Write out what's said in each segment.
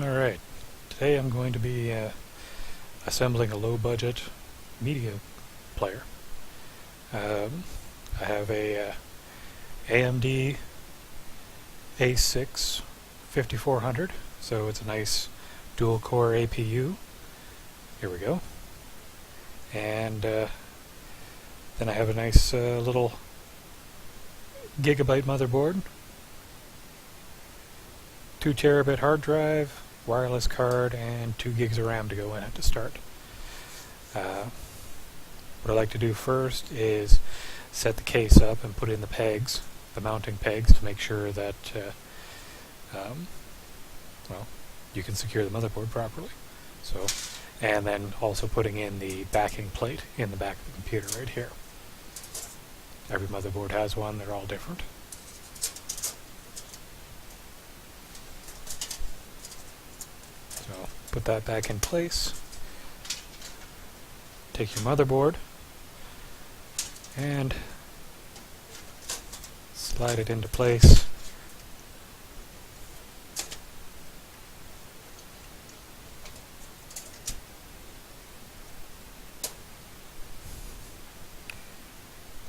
Alright, today I'm going to be assembling a low-budget media player. I have a AMD A6 5400, so it's a nice dual-core APU. Here we go. And then I have a nice little gigabyte motherboard, 2 terabit hard drive, wireless card, and 2 gigs of RAM to go in it to start. What I like to do first is set the case up and put in the pegs, the mounting pegs, to make sure that well, you can secure the motherboard properly. So, and then also putting in the backing plate in the back of the computer right here. Every motherboard has one, they're all different. So put that back in place. Take your motherboard and slide it into place.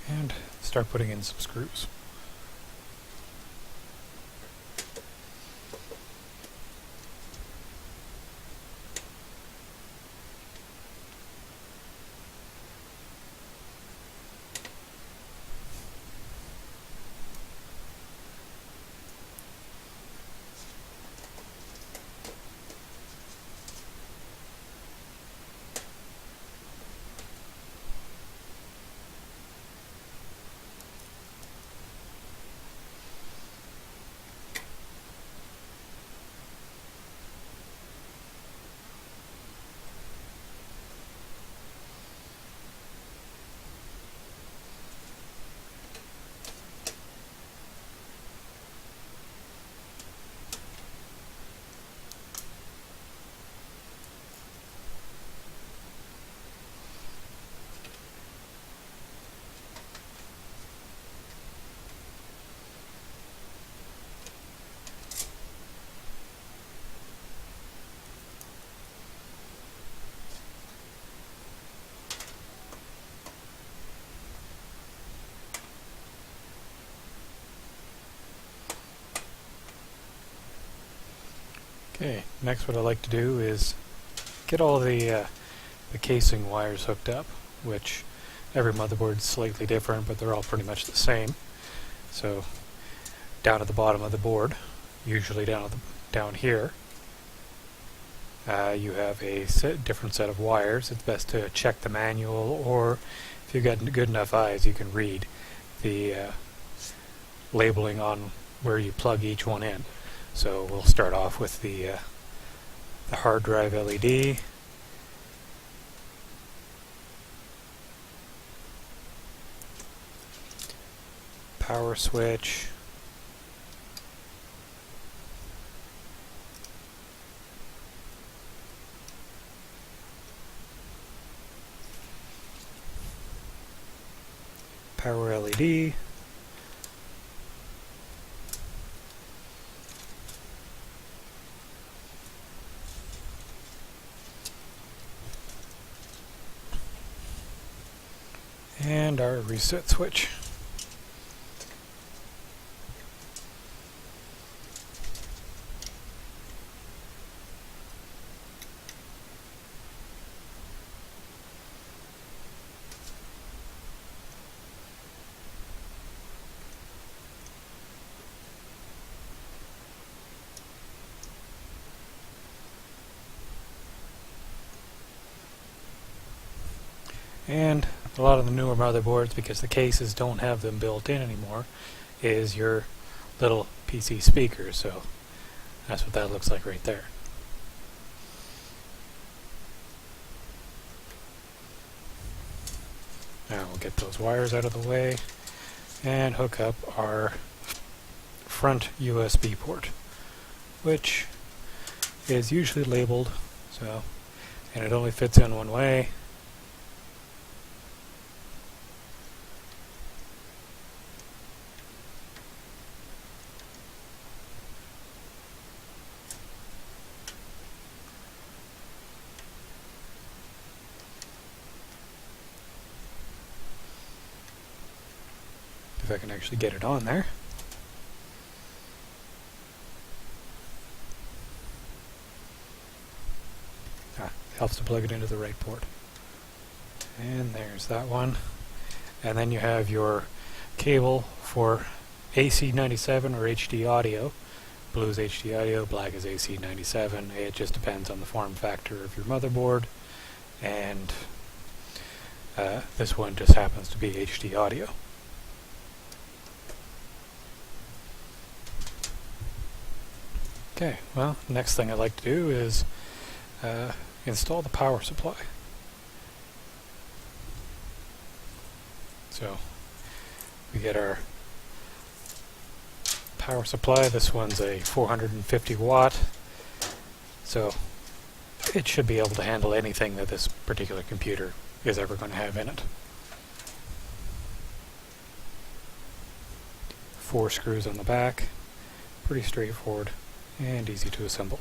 And start putting in some screws. Okay, next what I like to do is get all the casing wires hooked up, which every motherboard is slightly different, but they're all pretty much the same. So down at the bottom of the board, usually down here, you have a different set of wires. It's best to check the manual, or if you've got good enough eyes, you can read the labeling on where you plug each one in. So we'll start off with the hard drive LED. Power switch. Power LED. And our reset switch. And a lot of the newer motherboards, because the cases don't have them built in anymore, is your little PC speaker. So that's what that looks like right there. Now we'll get those wires out of the way and hook up our front USB port, which is usually labeled, so, and it only fits in one way. if I can actually get it on there. Helps to plug it into the right port. And there's that one. And then you have your cable for AC97 or HD audio. Blue is HD audio, black is AC97. It just depends on the form factor of your motherboard. And this one just happens to be HD audio. Okay, well, next thing I'd like to do is install the power supply. So we get our power supply. This one's a 450 watt, so it should be able to handle anything that this particular computer is ever going to have in it. 4 screws on the back, pretty straightforward and easy to assemble.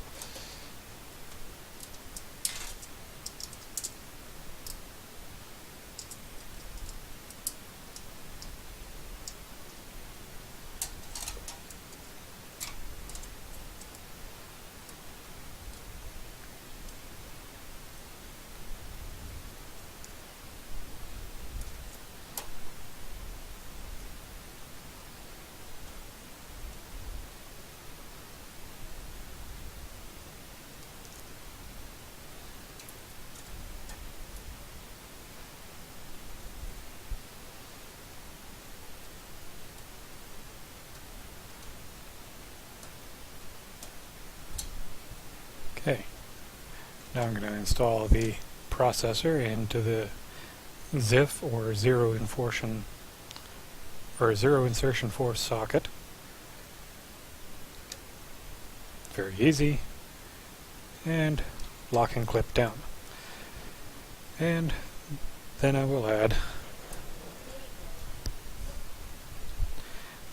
Okay, now I'm going to install the processor into the ZIF or zero insertion force socket. Very easy, and lock and clip down. And then I will add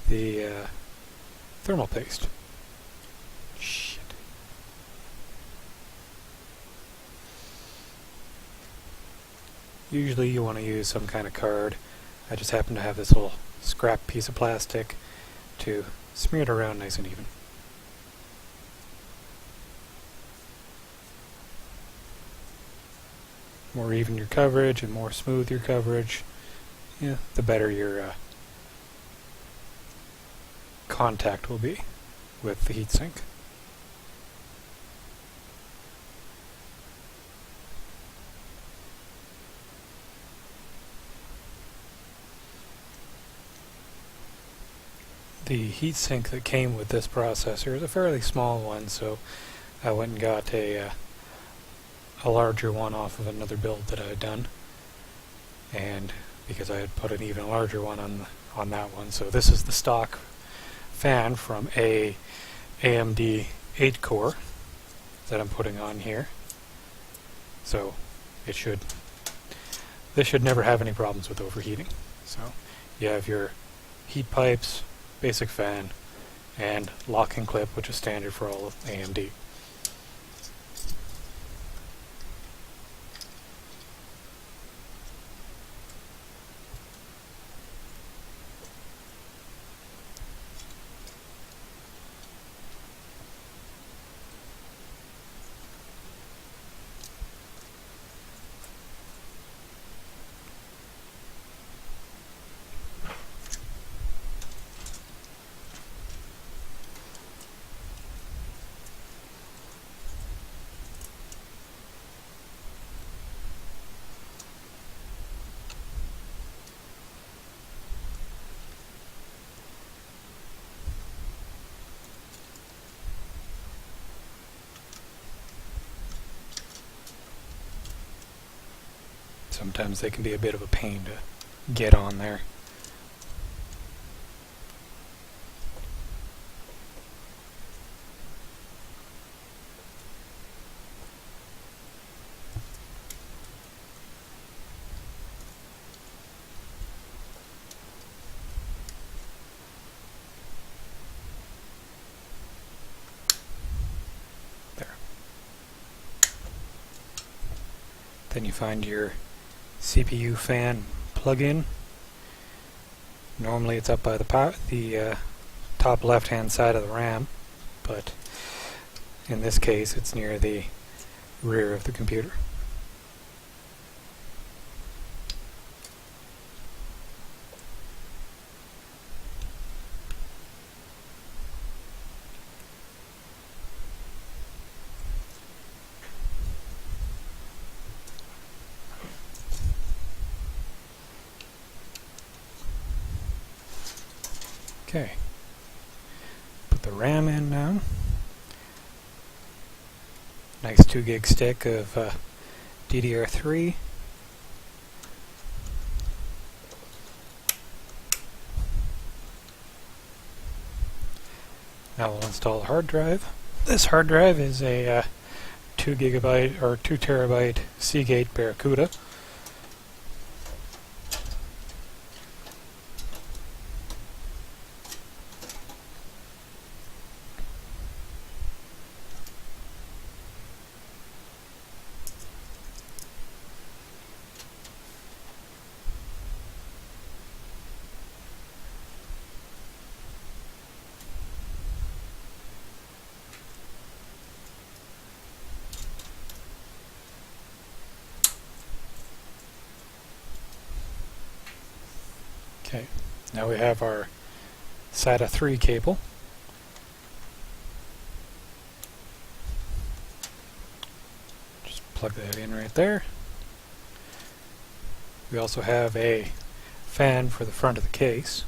the thermal paste. Usually you want to use some kind of card. I just happen to have this little scrap piece of plastic to smear it around nice and even. More even your coverage and more smooth your coverage, the better your contact will be with the heatsink. The heatsink that came with this processor is a fairly small one, so I went and got a larger one off of another build that I had done, and because I had put an even larger one on that one. So this is the stock fan from a AMD 8-core that I'm putting on here. So this should never have any problems with overheating. So you have your heat pipes, basic fan, and lock and clip, which is standard for all of AMD. Sometimes they can be a bit of a pain to get on there. There. Then you find your CPU fan plug-in. Normally it's up by the top left-hand side of the RAM, but in this case it's near the rear of the computer. Okay, put the RAM in now. Nice 2 gig stick of DDR3. Now we'll install the hard drive. This hard drive is a 2 gigabyte or 2 terabyte Seagate Barracuda. Okay, now we have our SATA 3 cable. Just plug that in right there. We also have a fan for the front of the case.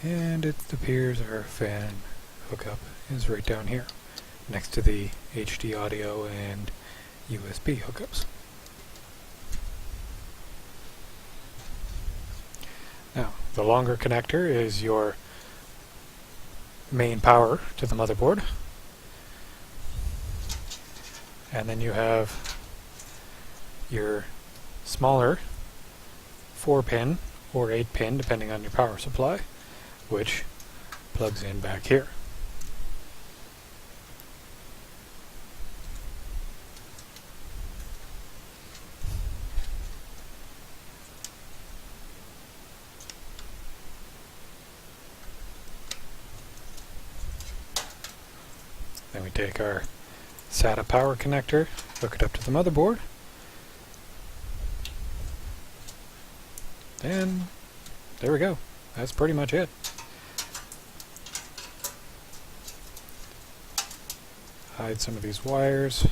And it appears our fan hookup is right down here, next to the HD audio and USB hookups. Now, the longer connector is your main power to the motherboard. And then you have your smaller 4-pin or 8-pin, depending on your power supply, which plugs in back here. Then we take our SATA power connector, hook it up to the motherboard, and there we go. That's pretty much it. Hide some of these wires.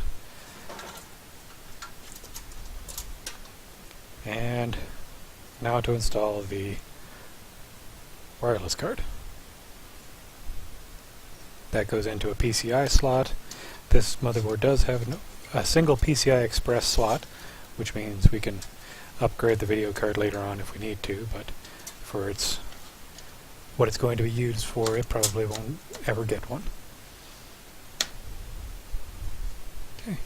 And now to install the wireless card. That goes into a PCI slot. This motherboard does have a single PCI Express slot, which means we can upgrade the video card later on if we need to, but for what it's going to be used for, it probably won't ever get one. Okay.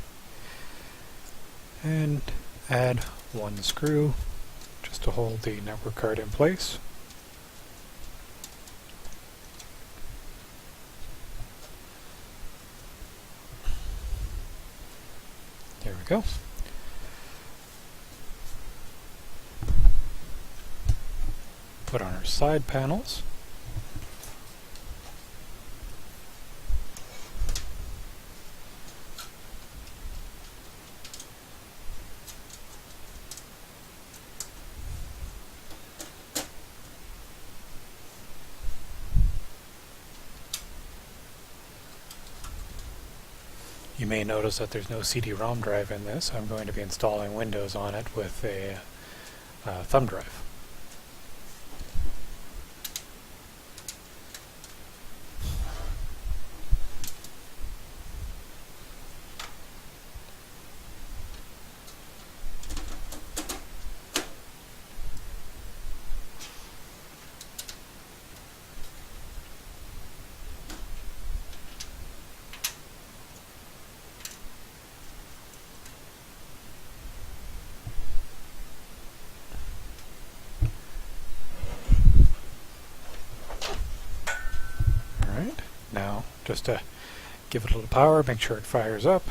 And add one screw just to hold the network card in place. There we go. Put on our side panels. You may notice that there's no CD-ROM drive in this. I'm going to be installing Windows on it with a thumb drive. Now, just to give it a little power, make sure it fires up.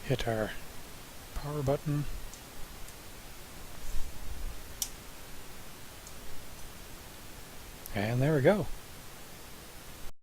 hit our power button. And there we go.